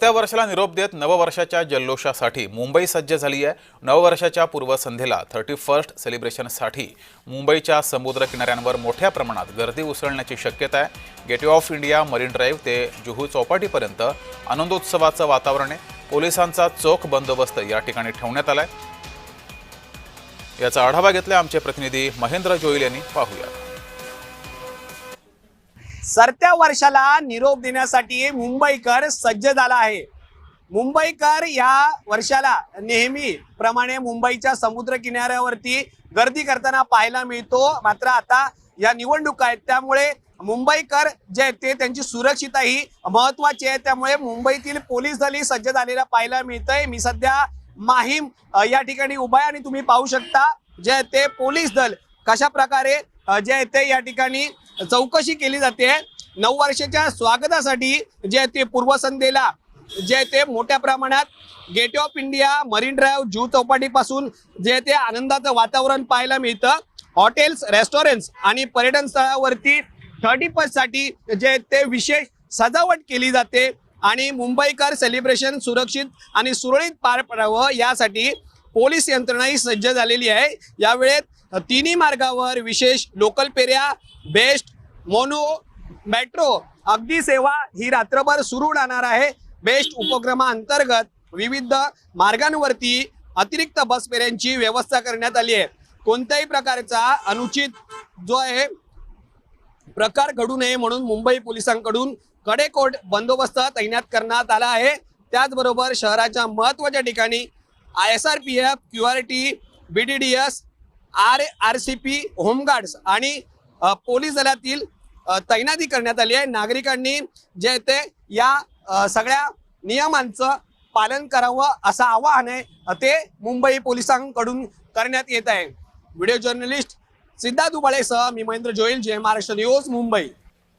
त्या वर्षाला निरोप देत नववर्षाच्या जल्लोषासाठी मुंबई सज्ज झाली आहे। नववर्षाच्या पूर्वसंध्येला 31st सेलिब्रेशनसाठी मुंबईच्या समुद्र किनाऱ्यांवर मोठ्या प्रमाणात गर्दी उसळण्याची शक्यता आहे। Gateway of India, marine drive ते जुहू चौपाटीपर्यंत आनंदोत्सवाचं वातावरण आहे। पोलिसांचा चोख बंदोबस्त या ठिकाणी ठेवण्यात आलाय। याचा आढावा घेतला आमचे प्रतिनिधी महेंद्र जोईल यांनी। पाहूया। सरत्या वर्षाला निरोप देण्यासाठी मुंबईकर सज्ज झाला आहे। मुंबईकर या वर्षाला नेहमी प्रमाणे मुंबईच्या समुद्र किनाऱ्यावरती गर्दी करताना पाहायला मिळतो। मात्र आता या निवडणुका आहेत त्यामुळे मुंबईकर जे आहेत ते त्यांची सुरक्षितता ही महत्त्वाची आहे। त्यामुळे मुंबईतील पोलीस दल सज्ज झालेला पाहायला मिळतंय। मी सध्या माहीम या ठिकाणी उभा आहे आणि तुम्ही पाहू शकता जे ते पोलीस दल कशा प्रकारे जे आहे ते या ठिकाणी चौकशी केली जाते। नववर्षाच्या स्वागतासाठी जे ते पूर्वसंध्येला जे ते मोठ्या प्रमाणात gateway of India, marine drive, Juhu चौपाटीपासून जे ते आनंदाचं वातावरण पाहायला मिळतं। हॉटेल्स, रेस्टॉरंट्स आणि पर्यटन स्थळावरती 31st साठी जे ते विशेष सजावट केली जाते आणि मुंबईकर सेलिब्रेशन सुरक्षित आणि सुरळीत पार पडावं यासाठी पोलीस यंत्रणाही सज्ज झालेली आहे। यावेळेत तिन्ही मार्गावर विशेष लोकल फेऱ्या, बेस्ट, मोनो, मेट्रो अगदी सेवा ही रात्रभर सुरू राहणार आहे। बेस्ट उपक्रमाअंतर्गत विविध मार्गांवरती अतिरिक्त बस फेऱ्यांची व्यवस्था करण्यात आली आहे। कोणत्याही प्रकारचा अनुचित जो आहे प्रकार घडू नये म्हणून मुंबई पोलिसांकडून कडेकोट बंदोबस्त तैनात करण्यात आला आहे। त्याचबरोबर शहराच्या महत्त्वाच्या ठिकाणी SRPF, QRT, BDDS, RCP, home guards आणि पोलीस दलातील तैनाती करण्यात आली आहे। नागरिकांनी जे ते या सगळ्या नियमांचं पालन करावं असं आवाहन आहे ते मुंबई पोलिसांकडून करण्यात येत आहे। व्हिडिओ जर्नलिस्ट सिद्धार्थ उबाळेसह मी महेंद्र जोईल, जय महाराष्ट्र न्यूज, मुंबई।